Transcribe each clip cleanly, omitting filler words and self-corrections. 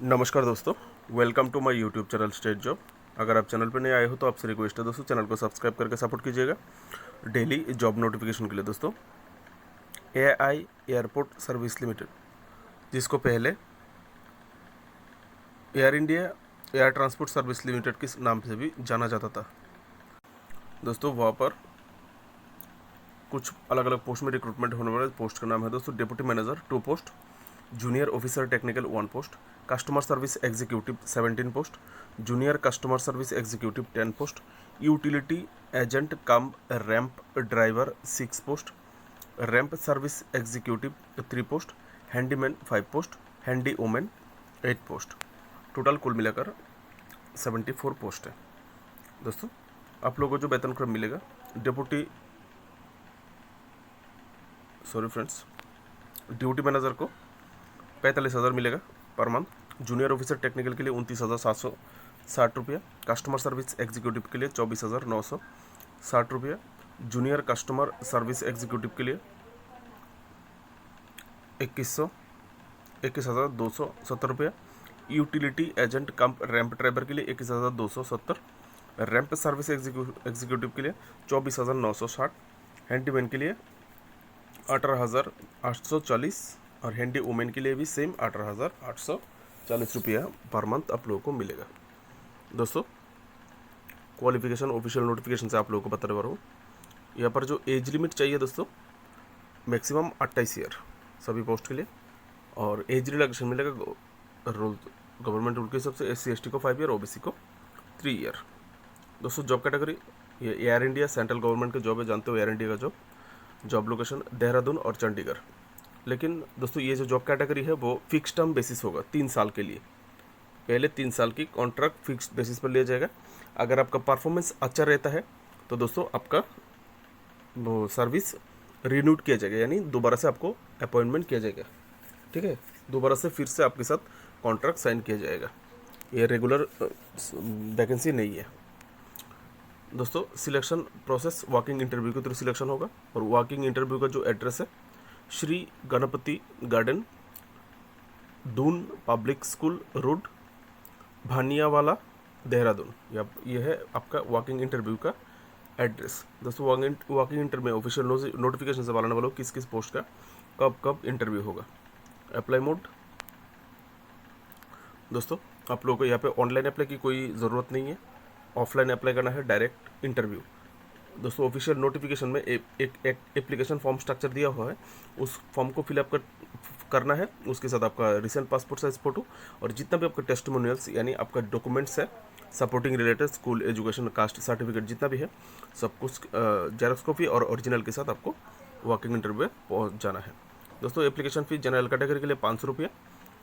नमस्कार दोस्तों, welcome to my YouTube channel state job. अगर आप चैनल पर नए आए हो तो आपसे रिक्वेस्ट है दोस्तों, चैनल को सब्सक्राइब करके सपोर्ट कीजिएगा डेली जॉब नोटिफिकेशन के लिए। दोस्तों, एआई एयरपोर्ट सर्विस लिमिटेड, जिसको पहले air India air transport service limited के नाम से भी जाना जाता था दोस्तों, वहाँ पर कुछ अलग अलग पोस्ट में रिक्रूटमेंट होने वाले पोस्ट का नाम है दोस्तों deputy manager 2 post, junior officer technical 1 post, customer service executive 17 post, junior customer service executive 10 post, utility agent कम ramp driver 6 post, ramp service executive 3 post, handyman 5 post, handy women 8 post. Total कुल मिलाकर 74 post है दोस्तों। आप लोगों को जो वेतन क्रम मिलेगा, ड्यूटी मैनेजर को 45,000 मिलेगा per month, junior officer technical के लिए 29,760 रुपया, कस्टमर सर्विस एग्जीक्यूटिव के लिए 24,960 रुपया, जूनियर कस्टमर सर्विस एग्जीक्यूटिव के लिए 21,270 रुपया, यूटिलिटी एजेंट कम रैंप ड्राइवर के लिए 21,270, रैंप सर्विस एग्जीक्यूटिव के लिए 24,960, हैंडीमैन के लिए 18,840 और हैंडी वुमेन के लिए भी सेम 18,840 रुपया पर मंथ आप लोगों को मिलेगा दोस्तों। क्वालिफिकेशन ऑफिशियल नोटिफिकेशन से आप लोगों को बता रहा हूँ। यहाँ पर जो एज लिमिट चाहिए दोस्तों, मैक्सिमम 28 ईयर सभी पोस्ट के लिए, और एज रिलैक्सेशन मिलेगा रूल गवर्नमेंट रूल के हिसाब से SC/ST को 5 ईयर, OBC को 3 ईयर दोस्तों। जॉब कैटेगरी ये एयर इंडिया सेंट्रल गवर्नमेंट का जॉब है, जानते हो एयर इंडिया का जॉब लोकेशन देहरादून और चंडीगढ़। लेकिन दोस्तों ये जो जॉब कैटेगरी है वो फिक्स टर्म बेसिस होगा 3 साल के लिए। पहले 3 साल की कॉन्ट्रैक्ट फिक्स बेसिस पर लिया जाएगा। अगर आपका परफॉर्मेंस अच्छा रहता है तो दोस्तों आपका वो सर्विस रिन्यूड किया जाएगा, यानी दोबारा से आपको अपॉइंटमेंट किया जाएगा, ठीक है। दोबारा से फिर से आपके साथ कॉन्ट्रैक्ट साइन किया जाएगा। ये रेगुलर वैकेंसी नहीं है दोस्तों। सिलेक्शन प्रोसेस वॉकिंग इंटरव्यू के थ्रू सिलेक्शन होगा, और वॉकिंग इंटरव्यू का जो एड्रेस है Shri Ganpati garden, Doon public school road, Bhaniyawala, Dehradun. ये है आपका वॉकिंग इंटरव्यू का एड्रेस दोस्तों। वॉकिंग इंटरव्यू में ऑफिशियल नोटिफिकेशन से बताने वाला हूँ किस किस पोस्ट का कब कब इंटरव्यू होगा। अप्लाई मोड दोस्तों, आप लोगों को यहाँ पे ऑनलाइन अप्लाई की कोई ज़रूरत नहीं है, ऑफलाइन अप्लाई करना है, डायरेक्ट इंटरव्यू दोस्तों। ऑफिशियल नोटिफिकेशन में एक एप्लीकेशन फॉर्म स्ट्रक्चर दिया हुआ है, उस फॉर्म को फिलअप करना है। उसके साथ आपका रिसेंट पासपोर्ट साइज फोटो और जितना भी आपका टेस्टिमोनियल्स यानी आपका डॉक्यूमेंट्स है supporting related, school education, caste certificate जितना भी है सब कुछ जेरॉक्स कॉपी और ओरिजिनल के साथ आपको वॉकिंग इंटरव्यू में पहुँच जाना है दोस्तों। एप्लीकेशन फ़ी जनरल कैटेगरी के लिए 500 रुपया,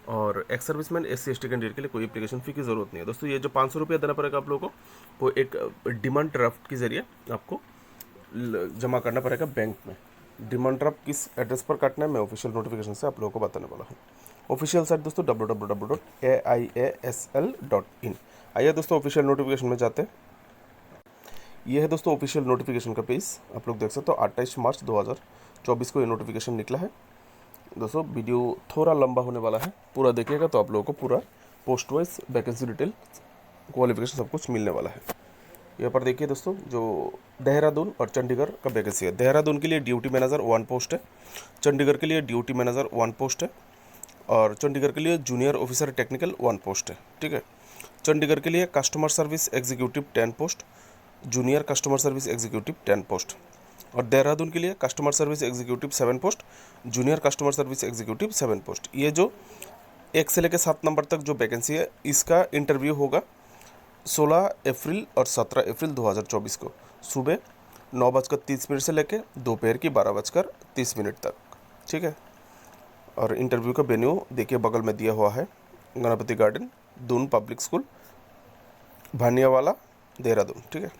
और एक्स सर्विसमैन SC/ST कैंडिडेट के लिए कोई एप्लीकेशन फ़ी की ज़रूरत नहीं है दोस्तों। ये जो 500 रुपया देना पड़ेगा आप लोगों को एक डिमांड ड्राफ्ट के जरिए आपको जमा करना पड़ेगा बैंक में। डिमांड ड्राफ्ट किस एड्रेस पर काटना है मैं ऑफिशियल नोटिफिकेशन से आप लोगों को बताने वाला हूँ। ऑफिशियल साइट दोस्तों www.aiasl.in। आइए दोस्तों ऑफिशियल नोटिफिकेशन में जाते हैं। ये है दोस्तों ऑफिशियल नोटिफिकेशन का पेज, आप लोग देख सकते हो। 28 मार्च 2024 को ये नोटिफिकेशन निकला है दोस्तों। वीडियो थोड़ा लंबा होने वाला है, पूरा देखिएगा तो आप लोगों को पूरा post wise vacancy detail, qualification सब कुछ मिलने वाला है। यहाँ पर देखिए दोस्तों, जो देहरादून और चंडीगढ़ का वैकेंसी है। देहरादून के लिए ड्यूटी मैनेजर 1 पोस्ट है, चंडीगढ़ के लिए ड्यूटी मैनेजर 1 पोस्ट है, और चंडीगढ़ के लिए जूनियर ऑफिसर टेक्निकल 1 पोस्ट है, ठीक है। चंडीगढ़ के लिए customer service executive 10 post, junior customer service executive 10 post, और देहरादून के लिए customer service executive 7 post, junior customer service executive 7 post. ये जो 1 से लेकर 7 नंबर तक जो वैकेंसी है, इसका इंटरव्यू होगा 16 अप्रैल और 17 अप्रैल 2024 को सुबह 9:30 से लेकर दोपहर की 12:30 तक, ठीक है। और इंटरव्यू का वेन्यू देखिए बगल में दिया हुआ है, Ganpati garden, Doon public school, Bhaniyawala, Dehradun, ठीक है।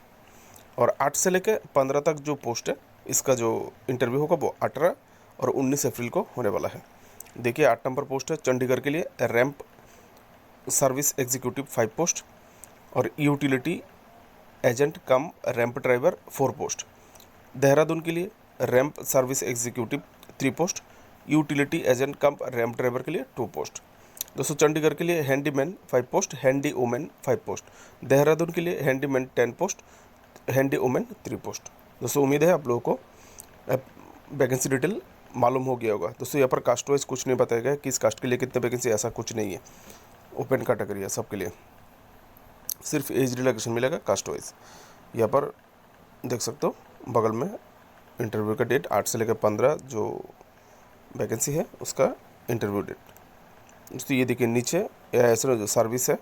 और 8 से लेकर 15 तक जो पोस्ट है, इसका जो इंटरव्यू होगा वो 18 और 19 अप्रैल को होने वाला है। देखिए 8 नंबर पोस्ट है चंडीगढ़ के लिए, रैंप सर्विस एग्जीक्यूटिव 5 पोस्ट, और यूटिलिटी एजेंट कम रैंप ड्राइवर 4 पोस्ट। देहरादून के लिए ramp service executive 3 post, utility agent कम रैंप ड्राइवर के लिए 2 पोस्ट। दोस्तों चंडीगढ़ के लिए handyman 5 post, handy women 5 post. Dehradun के लिए handyman 10 post, handy women 3 post. दोस्तों उम्मीद है आप लोगों को वैकेंसी डिटेल मालूम हो गया होगा। दोस्तों यहाँ पर कास्ट वाइज कुछ नहीं बताया गया, किस कास्ट के लिए कितने वैकेंसी, ऐसा कुछ नहीं है। ओपन कैटेगरी है सबके लिए, सिर्फ एज रिलैक्सेशन मिलेगा कास्ट वाइज। यहाँ पर देख सकते हो बगल में इंटरव्यू का डेट 8 से लेकर 15 जो वैकेंसी है उसका इंटरव्यू डेट। दोस्तों ये देखिए नीचे ऐसा जो सर्विस है,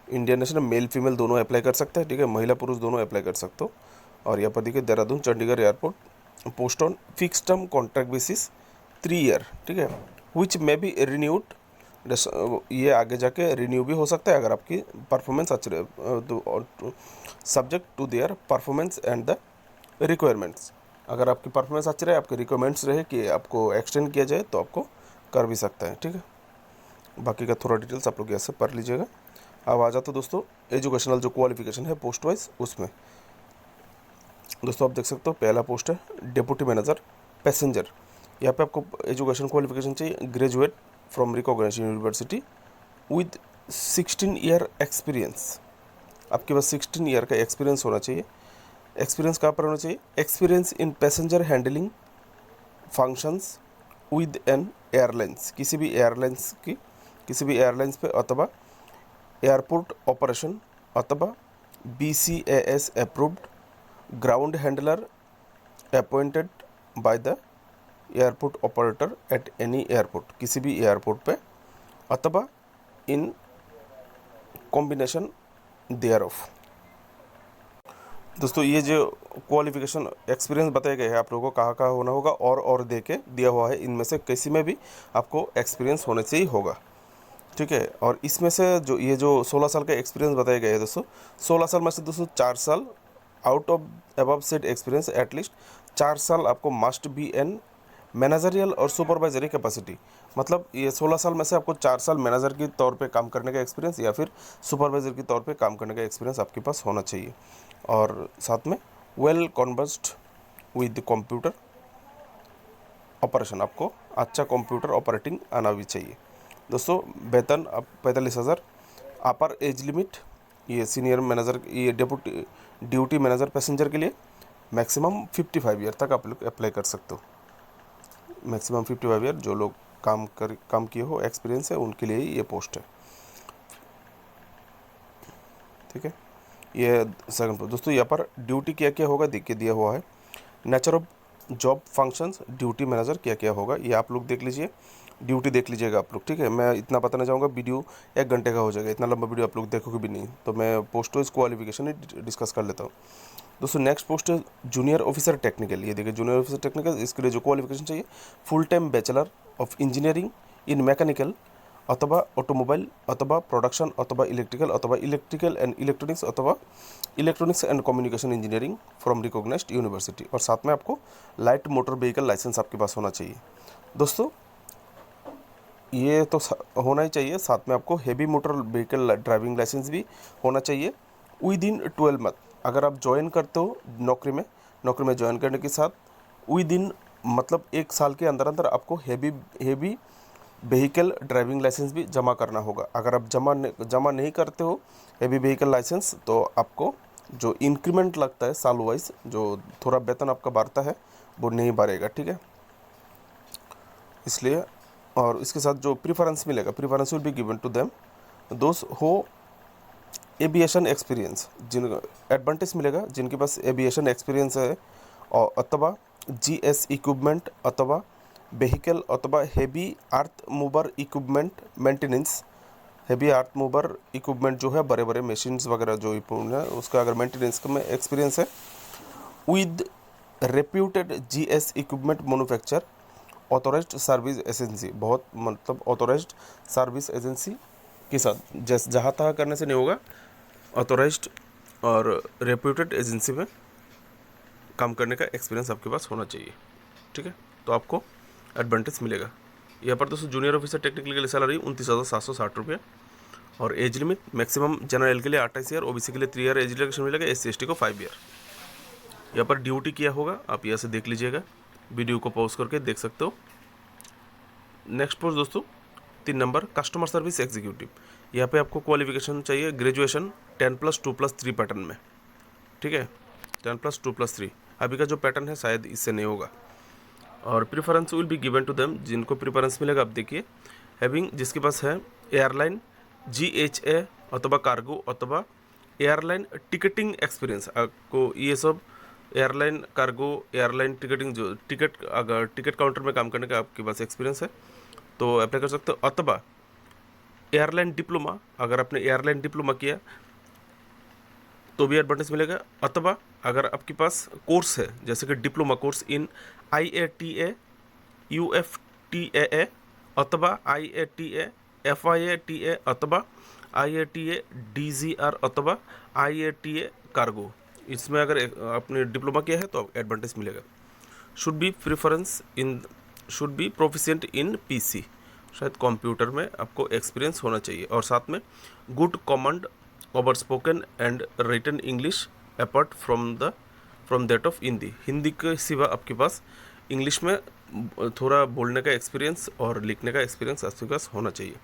इंडियन नेशनल मेल फीमेल दोनों अप्लाई कर सकते हैं, ठीक है, महिला पुरुष दोनों अप्लाई कर सकते हो। और यहाँ पर देखिए Dehradun Chandigarh airport, post on fix term contract basis 3 year, ठीक है, विच मे बी रिन्यूड। ये आगे जाके रिन्यू भी हो सकता है अगर आपकी परफॉर्मेंस अच्छी रहे, subject to their performance and the requirements. अगर आपकी परफॉर्मेंस अच्छी रहे, आपके रिक्वायरमेंट्स रहे कि आपको एक्सटेंड किया जाए तो आपको कर भी सकता है, ठीक है। बाकी का थोड़ा डिटेल्स आप लोग यहाँ से पढ़ लीजिएगा। अब आ जाते दोस्तों एजुकेशनल जो क्वालिफिकेशन है पोस्ट वाइज उसमें। दोस्तों आप देख सकते हो पहला पोस्ट है डिप्टी मैनेजर पैसेंजर। यहाँ पे आपको एजुकेशन क्वालिफिकेशन चाहिए graduate from recognised university with 16 year experience. आपके पास 16 ईयर का एक्सपीरियंस होना चाहिए। एक्सपीरियंस कहाँ पर होना चाहिए? Experience in passenger handling functions with an airlines, किसी भी एयरलाइंस पे अथवा एयरपोर्ट ऑपरेशन अथवा BCAS approved ground handler appointed by the airport operator at any airport, किसी भी एयरपोर्ट पे अथवा इन कॉम्बिनेशन देयर ऑफ। दोस्तों ये जो क्वालिफिकेशन एक्सपीरियंस बताए गए हैं आप लोगों को कहाँ कहाँ होना होगा और दे के दिया हुआ है, इनमें से किसी में भी आपको एक्सपीरियंस होने से ही होगा, ठीक है। और इसमें से जो ये जो 16 साल का एक्सपीरियंस बताया गया है दोस्तों, 16 साल में से दोस्तों 4 साल out of above said experience at least 4 साल आपको मस्ट बी एन मैनेजरियल और सुपरवाइजरी कैपेसिटी। मतलब ये 16 साल में से आपको 4 साल मैनेजर के तौर पे काम करने का एक्सपीरियंस या फिर सुपरवाइजर के तौर पे काम करने का एक्सपीरियंस आपके पास होना चाहिए। और साथ में वेल कॉन्वर्स्ड विद कंप्यूटर ऑपरेशन, आपको अच्छा कंप्यूटर ऑपरेटिंग आना भी चाहिए। दोस्तों वेतन अब 45,000। अपर एज लिमिट ये सीनियर मैनेजर, ये डेप्यूटी ड्यूटी मैनेजर पैसेंजर के लिए मैक्सिमम 55 ईयर तक आप लोग अप्लाई कर सकते हो। मैक्सिमम 55 ईयर जो लोग काम किए हो, एक्सपीरियंस है, उनके लिए ही ये पोस्ट है, ठीक है। ये सेकंड पोस्ट। दोस्तों यहाँ पर ड्यूटी क्या क्या होगा देख के दिया हुआ है। Nature of job functions duty manager क्या क्या होगा ये आप लोग देख लीजिए, ड्यूटी देख लीजिएगा आप लोग, ठीक है। मैं इतना बताना चाहूँगा, वीडियो 1 घंटे का हो जाएगा, इतना लंबा वीडियो आप लोग देखोगे भी नहीं, तो मैं पोस्ट वाइज क्वालिफिकेशन ही डिस्कस कर लेता हूँ। दोस्तों नेक्स्ट पोस्ट है जूनियर ऑफिसर टेक्निकल। ये देखिए जूनियर ऑफिसर टेक्निकल, इसके लिए जो क्वालिफिकेशन चाहिए full time bachelor of engineering in mechanical अथवा ऑटोमोबाइल अथवा प्रोडक्शन अथवा इलेक्ट्रिकल एंड इलेक्ट्रॉनिक्स अथवा electronics and communication engineering from recognised university. और साथ में आपको लाइट मोटर व्हीकल लाइसेंस आपके पास होना चाहिए। दोस्तों ये तो होना ही चाहिए, साथ में आपको heavy motor vehicle driving licence भी होना चाहिए विद इन 12 मंथ। अगर आप ज्वाइन करते हो नौकरी में ज्वाइन करने के साथ विद इन मतलब 1 साल के अंदर अंदर आपको हेवी व्हीकल ड्राइविंग लाइसेंस भी जमा करना होगा। अगर आप जमा नहीं करते हो हेवी व्हीकल लाइसेंस, तो आपको जो इंक्रीमेंट लगता है साल वाइज, जो थोड़ा वेतन आपका बढ़ता है वो नहीं बढ़ेगा, ठीक है। इसलिए और इसके साथ जो प्रीफरेंस मिलेगा, preference will be given to them those who aviation experience, Jin advantage मिलेगा जिनके पास एविएशन एक्सपीरियंस है और अथवा GS इक्विपमेंट अथवा व्हीकल अथवा हेवी अर्थ मूवर इक्विपमेंट मेंटेनेंस। हेवी अर्थ मूवर इक्विपमेंट जो है बड़े बड़े मशीन्स वगैरह जो इक्विपमेंट है उसका अगर मेंटेनेंस में एक्सपीरियंस है with reputed GS equipment manufacture authorised service agency, बहुत मतलब ऑथोराइज्ड सर्विस एजेंसी के साथ, जैसे जहाँ तहाँ करने से नहीं होगा, ऑथोराइज्ड और रेप्यूटेड एजेंसी में काम करने का एक्सपीरियंस आपके पास होना चाहिए, ठीक है। तो आपको एडवांटेज मिलेगा। यहाँ पर दोस्तों जूनियर ऑफिसर टेक्निकल के लिए सैलरी 29,760 रुपये और एज लिमिट मैक्सिमम जनरल के लिए 28 ईयर, OBC के लिए 3 ईयर एज रिलैक्सेशन मिलेगा, SC/ST को 5 ईयर। यहाँ पर ड्यूटी किया होगा आप यहाँ से देख लीजिएगा, वीडियो को पॉज करके देख सकते हो। नेक्स्ट पोस्ट दोस्तों 3 नंबर कस्टमर सर्विस एग्जीक्यूटिव, यहाँ पे आपको क्वालिफिकेशन चाहिए ग्रेजुएशन 10+2+3 पैटर्न में, ठीक है, 10+2+3। अभी का जो पैटर्न है शायद इससे नहीं होगा। और preference will be given to them, जिनको प्रीफरेंस मिलेगा आप देखिए, हैविंग जिसके पास है एयरलाइन GHA अथवा कार्गो अथवा एयरलाइन टिकटिंग एक्सपीरियंस। आपको ये सब एयरलाइन कार्गो एयरलाइन टिकटिंग जो टिकट अगर टिकट काउंटर में काम करने का आपके पास एक्सपीरियंस है तो अप्लाई कर सकते हो, अथवा एयरलाइन डिप्लोमा, अगर आपने एयरलाइन डिप्लोमा किया तो भी एडवांटेज मिलेगा, अथवा अगर आपके पास कोर्स है जैसे कि diploma course in IATA UFTAA अथवा IATA FIATA अथवा IATA DGR अथवा IATA कार्गो, इसमें अगर आपने डिप्लोमा किया है तो एडवांटेज मिलेगा। Should be proficient in PC, शायद कंप्यूटर में आपको एक्सपीरियंस होना चाहिए, और साथ में good command over spoken and written English apart from that of Hindi, Hindi के सिवा आपके पास इंग्लिश में थोड़ा बोलने का एक्सपीरियंस और लिखने का एक्सपीरियंस आपके पास होना चाहिए।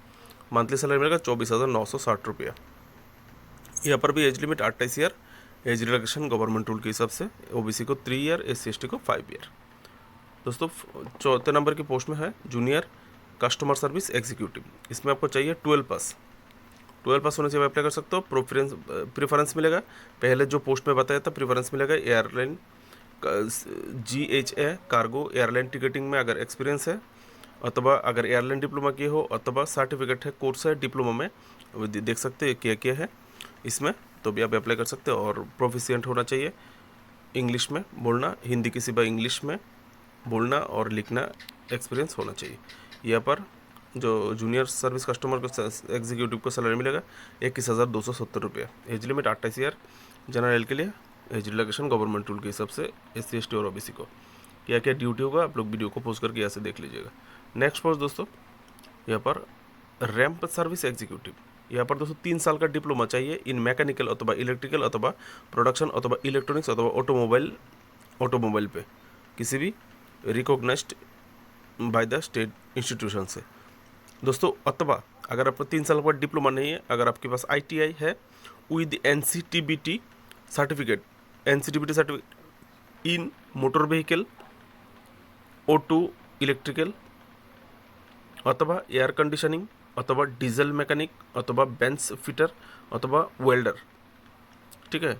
मंथली सैलरी मिलेगा 24,960 रुपया। यहाँ पर भी age limit 28 year, age relaxation government rule के हिसाब से OBC को 3 ईयर, SC/ST को 5 ईयर। दोस्तों चौथे नंबर की पोस्ट में है जूनियर कस्टमर सर्विस एग्जीक्यूटिव, इसमें आपको चाहिए 12 पास होने से अप्लाई कर सकते हो। प्रेफरेंस मिलेगा, पहले जो पोस्ट में बताया था प्रेफरेंस मिलेगा airline GHA cargo airline ticketing में अगर एक्सपीरियंस है, अथवा अगर एयरलाइन डिप्लोमा किए हो, अथवा सर्टिफिकेट है कोर्स है डिप्लोमा में, देख सकते हैं क्या क्या है इसमें, तो भी आप अप्लाई कर सकते हो। और प्रोफिशिएंट होना चाहिए इंग्लिश में बोलना, हिंदी के सिवा इंग्लिश में बोलना और लिखना एक्सपीरियंस होना चाहिए। यहाँ पर जो जूनियर सर्विस कस्टमर को एग्जीक्यूटिव को सैलरी मिलेगा 21,270 रुपया। एज लिमिट 28 ईयर जनरल के लिए, एज रिलैक्सेशन गवर्नमेंट रूल के हिसाब से SC/ST और OBC को। क्या क्या ड्यूटी होगा आप लोग वीडियो को पोस्ट करके यहाँ से देख लीजिएगा। नेक्स्ट पोस्ट दोस्तों यहाँ पर रैंप सर्विस एग्जीक्यूटिव, यहाँ पर दोस्तों 3 साल का डिप्लोमा चाहिए इन मैकेनिकल अथवा इलेक्ट्रिकल अथवा प्रोडक्शन अथवा इलेक्ट्रॉनिक्स अथवा ऑटोमोबाइल पे किसी भी recognised by the state institution से दोस्तों। अथवा अगर आपको 3 साल का डिप्लोमा नहीं है, अगर आपके पास ITI है with NCTBT certificate in motor vehicle O2 electrical अथवा एयर कंडीशनिंग अथवा डीजल मैकेनिक अथवा बेंच फिटर अथवा वेल्डर, ठीक है,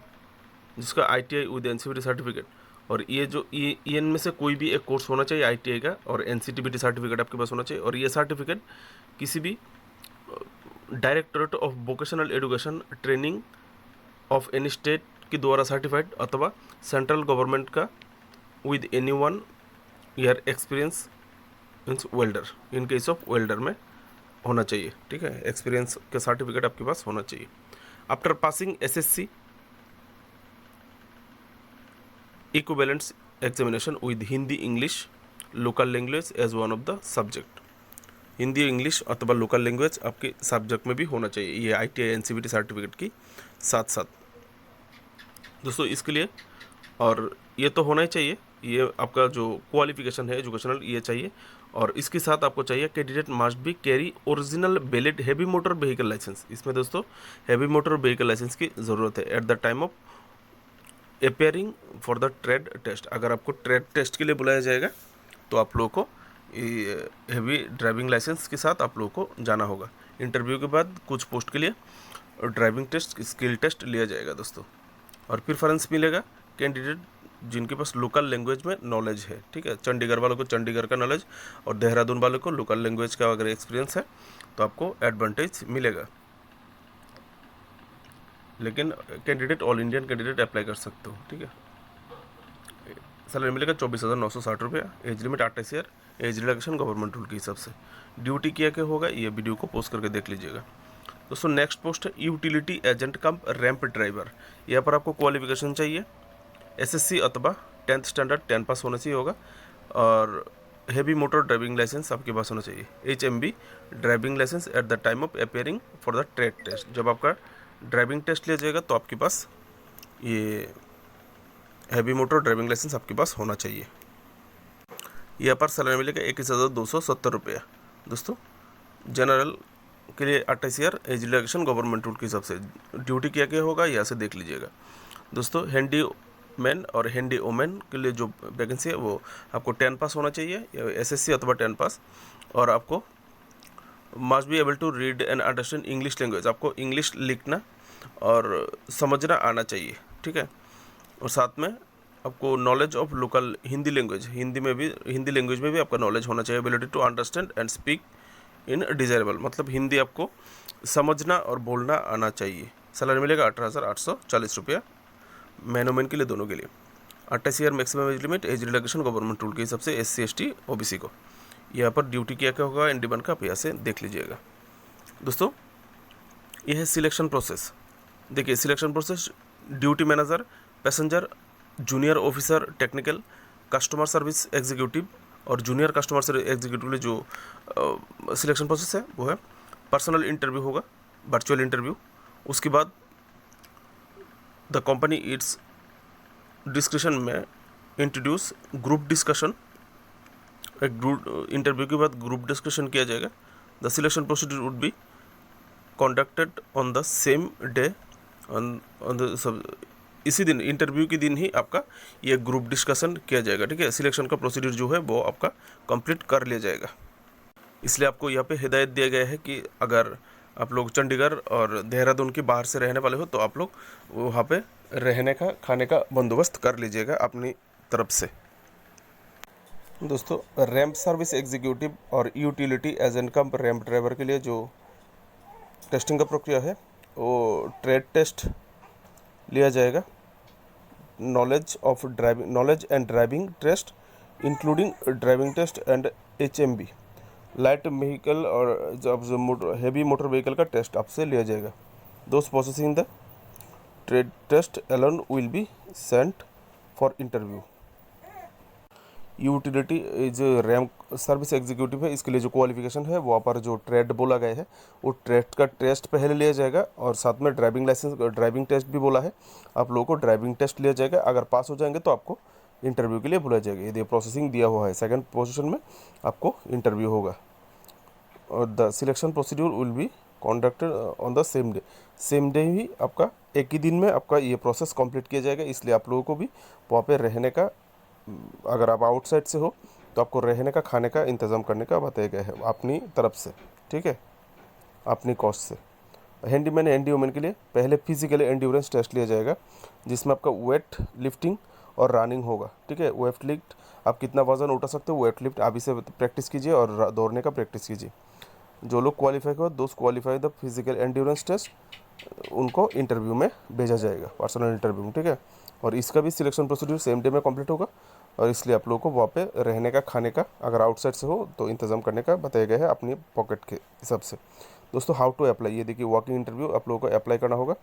जिसका ITI विद NCTBT सर्टिफिकेट, और ये जो इनमें से कोई भी एक कोर्स होना चाहिए ITI का, और NCTBT सर्टिफिकेट आपके पास होना चाहिए, और ये सर्टिफिकेट किसी भी directorate of vocational education training of any state के द्वारा सर्टिफाइड अथवा सेंट्रल गवर्नमेंट का with any 1 year experience means welder, in case of welder में होना चाहिए, ठीक है, एक्सपीरियंस का सर्टिफिकेट आपके पास होना चाहिए। After passing SSC equivalent examination with Hindi English local language as one of the subject, Hindi English अथवा लोकल लैंग्वेज आपके सब्जेक्ट में भी होना चाहिए, ये ITI NCTBT सर्टिफिकेट की साथ साथ दोस्तों इसके लिए। और ये तो होना ही चाहिए, ये आपका जो क्वालिफिकेशन है एजुकेशनल ये चाहिए, और इसके साथ आपको चाहिए candidate must be carry original valid heavy motor vehicle licence. इसमें दोस्तों हैवी मोटर व्हीकल लाइसेंस की ज़रूरत है at the time of appearing for the trade test. अगर आपको ट्रेड टेस्ट के लिए बुलाया जाएगा तो आप लोगों को हैवी ड्राइविंग लाइसेंस के साथ आप लोगों को जाना होगा। इंटरव्यू के बाद कुछ पोस्ट के लिए ड्राइविंग टेस्ट स्किल टेस्ट लिया जाएगा दोस्तों। और प्रेफरेंस मिलेगा कैंडिडेट जिनके पास लोकल लैंग्वेज में नॉलेज है, ठीक है, चंडीगढ़ वालों को चंडीगढ़ का नॉलेज और देहरादून वालों को लोकल लैंग्वेज का अगर एक्सपीरियंस है तो आपको एडवांटेज मिलेगा। लेकिन candidate all Indian candidate apply कर सकते हो, ठीक है। सैलरी मिलेगा 24,960 रुपया। Age limit 28 year, age relaxation government rule के हिसाब से। ड्यूटी क्या क्या होगा ये वीडियो को पोस्ट करके देख लीजिएगा दोस्तों। नेक्स्ट पोस्ट है यूटिलिटी एजेंट कम रैंप ड्राइवर। यहाँ पर आपको क्वालिफिकेशन चाहिए SSC अथवा 10th स्टैंडर्ड 10 पास होना चाहिए होगा, और हैवी मोटर ड्राइविंग लाइसेंस आपके पास होना चाहिए, HMB driving licence at the time of appearing for the trade test. जब आपका ड्राइविंग टेस्ट लिया जाएगा तो आपके पास ये हैवी मोटर ड्राइविंग लाइसेंस आपके पास होना चाहिए। यहाँ पर सैलरी मिलेगा 21,270 रुपया दोस्तों। जनरल के लिए 28 year, age relaxation government rule के हिसाब से। ड्यूटी क्या क्या होगा यहाँ से देख लीजिएगा दोस्तों। हैंडी मैन और हैंडी वोमेन के लिए जो वैकेंसी है वो आपको 10 पास होना चाहिए, एसएससी अथवा 10 पास, और आपको must be able to read and understand English language, आपको इंग्लिश लिखना और समझना आना चाहिए, ठीक है। और साथ में आपको knowledge of local Hindi language, Hindi language में भी आपका नॉलेज होना चाहिए। Ability to understand and speak in desirable, मतलब हिंदी आपको समझना और बोलना आना चाहिए। सैलरी मिलेगा 18,840 रुपया, मैन वोमेन के लिए दोनों के लिए। 28 year maximum age limit, age relaxation government rule के हिसाब से SC ST OBC को। यहाँ पर ड्यूटी क्या क्या होगा इंडियन का, आप यहाँ से देख लीजिएगा दोस्तों। यह है सिलेक्शन प्रोसेस। देखिए selection process, duty manager, passenger, junior officer technical, customer service executive और जूनियर कस्टमर सर्विस एग्जीक्यूटिव के लिए जो सिलेक्शन प्रोसेस है वो है पर्सनल इंटरव्यू होगा, वर्चुअल इंटरव्यू। उसके बाद द कंपनी इट्स डिस्कशन में इंट्रोड्यूस ग्रुप डिस्कशन, एक ग्रुप इंटरव्यू के बाद ग्रुप डिस्कशन किया जाएगा। The selection procedure would be conducted on the same day, on the sub, इसी दिन इंटरव्यू के दिन ही आपका ये ग्रुप डिस्कशन किया जाएगा, ठीक है। सिलेक्शन का प्रोसीड्यूर जो है वो आपका कंप्लीट कर लिया जाएगा। इसलिए आपको यहाँ पे हिदायत दिया गया है कि अगर आप लोग चंडीगढ़ और देहरादून के बाहर से रहने वाले हो तो आप लोग वहाँ पे रहने का खाने का बंदोबस्त कर लीजिएगा अपनी तरफ से। दोस्तों रैंप सर्विस एग्जीक्यूटिव और यूटिलिटी एजेंट का रैंप ड्राइवर के लिए जो टेस्टिंग का प्रक्रिया है वो ट्रेड टेस्ट लिया जाएगा। Knowledge and driving test including driving test and HMV, light vehicle और जब हैवी मोटर व्हीकल का टेस्ट आपसे लिया जाएगा। दोस्त processing the trade test alone will be sent for interview. Utility जो रैंप सर्विस एग्जीक्यूटिव है इसके लिए जो क्वालिफिकेशन है वहाँ पर जो ट्रेड बोला गया है वो ट्रेड का टेस्ट पहले लिया जाएगा, और साथ में ड्राइविंग टेस्ट भी बोला है, आप लोगों को ड्राइविंग टेस्ट लिया जाएगा। अगर पास हो जाएंगे तो आपको इंटरव्यू के लिए बुलाया जाएगा। यदि प्रोसेसिंग दिया हुआ है सेकंड पोजीशन में आपको इंटरव्यू होगा। और the selection procedure will be conducted on the same day ही आपका एक ही दिन में आपका ये प्रोसेस कंप्लीट किया जाएगा। इसलिए आप लोगों को भी वहाँ पे रहने का, अगर आप आउटसाइड से हो तो आपको रहने का खाने का इंतज़ाम करने का बताया गया है अपनी तरफ से, ठीक है, अपनी कॉस्ट से। हैंडीमैन हैंडी वुमेन के लिए पहले फिजिकल एंड्योरेंस टेस्ट लिया जाएगा जिसमें आपका वेट लिफ्टिंग और रनिंग होगा, ठीक है। वेट लिफ्ट आप कितना वजन उठा सकते हो, वेट लिफ्ट अभी से प्रैक्टिस कीजिए और दौड़ने का प्रैक्टिस कीजिए। जो लोग क्वालिफाई हो दोस्त qualify the physical endurance test, उनको इंटरव्यू में भेजा जाएगा, पर्सनल इंटरव्यू में, ठीक है। और इसका भी सिलेक्शन प्रोसीड्यूर सेम डे में कंप्लीट होगा, और इसलिए आप लोगों को वहाँ पे रहने का खाने का अगर आउटसाइड से हो तो इंतज़ाम करने का बताया गया है अपनी पॉकेट के हिसाब से। दोस्तों हाउ टू अप्लाई, ये देखिए वॉकिंग इंटरव्यू आप लोगों को अप्लाई करना होगा।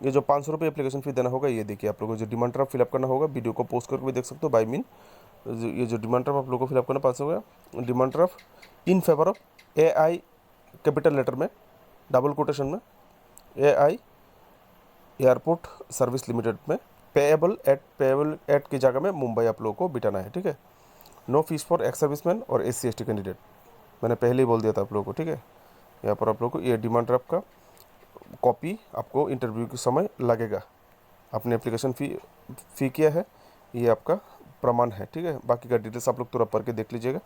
ये जो 500 रुपये एप्लीकेशन फ़ी देना होगा, ये देखिए आप लोगों को जो डिमांड ड्राफ्ट फिलअप करना होगा, वीडियो को पोस्ट करके भी देख सकते हो बाई मीन। ये जो डिमांड ड्राफ्ट आप लोगों को फिलअप करना 500 होगा, demand draft in favour of AI capital letter में डबल कोटेशन में AI एयरपोर्ट सर्विस लिमिटेड में पेएबल एट की जगह में मुंबई आप लोगों को बिठाना है, ठीक है। No fees for ex serviceman और SC ST कैंडिडेट, मैंने पहले ही बोल दिया था आप लोगों को, ठीक है। यहाँ पर आप लोगों को ये डिमांड ड्राफ्ट का कॉपी आपको इंटरव्यू के समय लगेगा। आपने एप्लीकेशन फ़ी किया है, ये आपका प्रमाण है, ठीक है। बाकी का डिटेल्स आप लोग तुरंत पढ़ के देख लीजिएगा।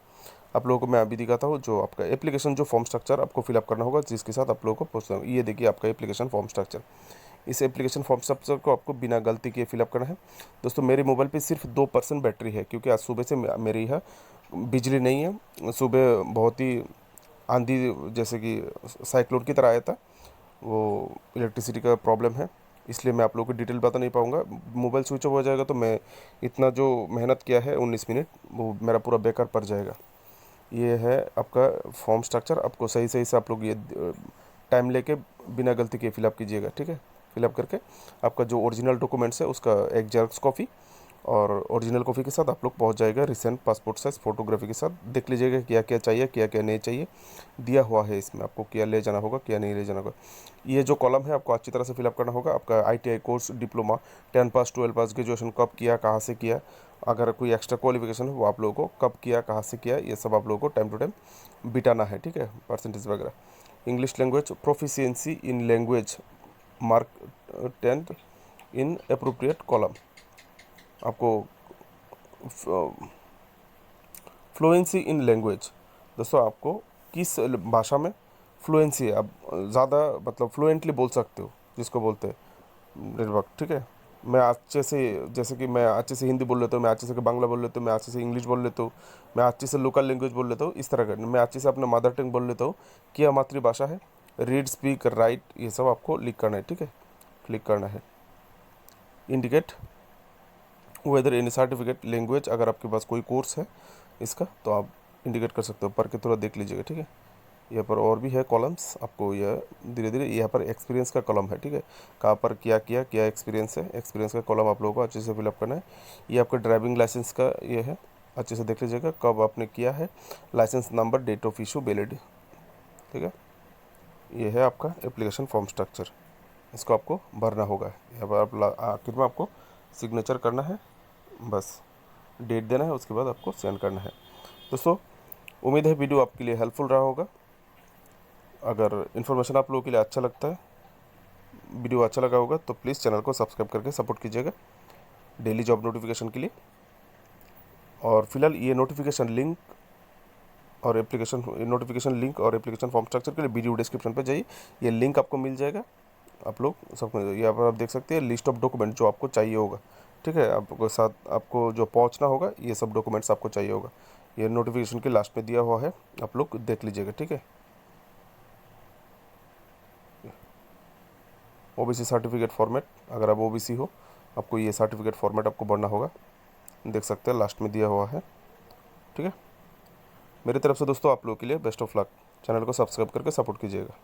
आप लोगों को मैं अभी दिखाता हूँ जो आपका एप्लीकेशन जो फॉर्म स्ट्रक्चर आपको फिलअप करना होगा, जिसके साथ आप लोगों को पूछता हूँ। ये देखिए आपका एप्लीकेशन फॉर्म स्ट्रक्चर। इस एप्लीकेशन फॉर्म स्ट्रक्चर को आपको बिना गलती के फिलअप करना है। दोस्तों मेरे मोबाइल पे सिर्फ 2% बैटरी है, क्योंकि आज सुबह से मेरी यहाँ बिजली नहीं है। सुबह बहुत ही आंधी जैसे कि साइक्लोन की तरह आया था, वो इलेक्ट्रिसिटी का प्रॉब्लम है, इसलिए मैं आप लोगों को डिटेल बता नहीं पाऊँगा। मोबाइल स्विच ऑफ हो जाएगा तो मैं इतना जो मेहनत किया है 19 मिनट वो मेरा पूरा बेकार पड़ जाएगा। ये है आपका फॉर्म स्ट्रक्चर, आपको सही से आप लोग ये टाइम लेके बिना गलती के फिलअप कीजिएगा, ठीक है। फिलअप करके आपका जो ओरिजिनल डॉक्यूमेंट्स है उसका एक जेरॉक्स कॉपी और ओरिजिनल कॉपी के साथ आप लोग पहुंच जाएगा रिसेंट पासपोर्ट साइज फोटोग्राफी के साथ। देख लीजिएगा क्या क्या चाहिए क्या क्या नहीं चाहिए, दिया हुआ है इसमें आपको क्या ले जाना होगा क्या नहीं ले जाना होगा। ये जो कॉलम है आपको अच्छी तरह से फिलअप करना होगा। आपका ITI कोर्स, डिप्लोमा, 10 पास, 12 पास, ग्रेजुएशन कब किया, कहाँ से किया, अगर कोई एक्स्ट्रा क्वालिफिकेशन है वो आप लोगों को कब किया, कहाँ से किया, ये सब आप लोगों को टाइम टू टाइम बिटाना है, ठीक है, परसेंटेज वगैरह। English language proficiency in language mark 10 in appropriate column. आपको फ्लुएंसी इन लैंग्वेज, दोस्तों आपको किस भाषा में फ्लुएंसी है, आप ज़्यादा मतलब फ्लुएंटली बोल सकते हो, जिसको बोलते हैं निर्वाक, ठीक है। मैं अच्छे से, जैसे कि मैं अच्छे से हिंदी बोल लेता हूँ, मैं अच्छे से बांग्ला बोल लेता हूँ, मैं अच्छे से इंग्लिश बोल लेता हूँ, मैं अच्छे से लोकल लैंग्वेज बोल लेता हूँ, इस तरह का मैं अच्छे से अपना मदर टंग बोल लेता हूँ कि यह मातृभाषा है। रीड, स्पीक, राइट, ये सब आपको लिख करना है, ठीक है, क्लिक करना है। Indicate whether any certificate language, अगर आपके पास कोई कोर्स है इसका तो आप इंडिकेट कर सकते हो, पढ़ के थोड़ा देख लीजिएगा, ठीक है। यहाँ पर और भी है कॉलम्स, आपको यह धीरे धीरे, यहाँ पर एक्सपीरियंस का कॉलम है, ठीक है, कहाँ पर क्या किया, क्या एक्सपीरियंस है, एक्सपीरियंस का कॉलम आप लोगों को अच्छे से फिलअप करना है। ये आपका ड्राइविंग लाइसेंस का ये है, अच्छे से देख लीजिएगा कब आपने किया है, licence number, date of issue, valid, ठीक है। ये है आपका एप्लीकेशन फॉर्म स्ट्रक्चर, इसको आपको भरना होगा। यहाँ पर आप आखिर में आपको सिग्नेचर करना है, बस डेट देना है, उसके बाद आपको सेंड करना है। दोस्तों उम्मीद है वीडियो आपके लिए हेल्पफुल रहा होगा। अगर इन्फॉर्मेशन आप लोगों के लिए अच्छा लगता है, वीडियो अच्छा लगा होगा तो प्लीज़ चैनल को सब्सक्राइब करके सपोर्ट कीजिएगा डेली जॉब नोटिफिकेशन के लिए। और फिलहाल ये नोटिफिकेशन लिंक और एप्लीकेशन फॉर्म स्ट्रक्चर के लिए वीडियो डिस्क्रिप्शन पर जाइए, ये लिंक आपको मिल जाएगा। आप लोग सब यहाँ पर आप देख सकते हैं लिस्ट ऑफ डॉक्यूमेंट जो आपको चाहिए होगा, ठीक है, आपको साथ आपको जो पहुँचना होगा ये सब डॉक्यूमेंट्स आपको चाहिए होगा। ये नोटिफिकेशन के लास्ट में दिया हुआ है, आप लोग देख लीजिएगा, ठीक है। ओबीसी सर्टिफिकेट फॉर्मेट, अगर आप ओबीसी हो आपको ये सर्टिफिकेट फॉर्मेट आपको भरना होगा, देख सकते हैं लास्ट में दिया हुआ है, ठीक है। मेरी तरफ से दोस्तों आप लोगों के लिए बेस्ट ऑफ लक, चैनल को सब्सक्राइब करके सपोर्ट कीजिएगा।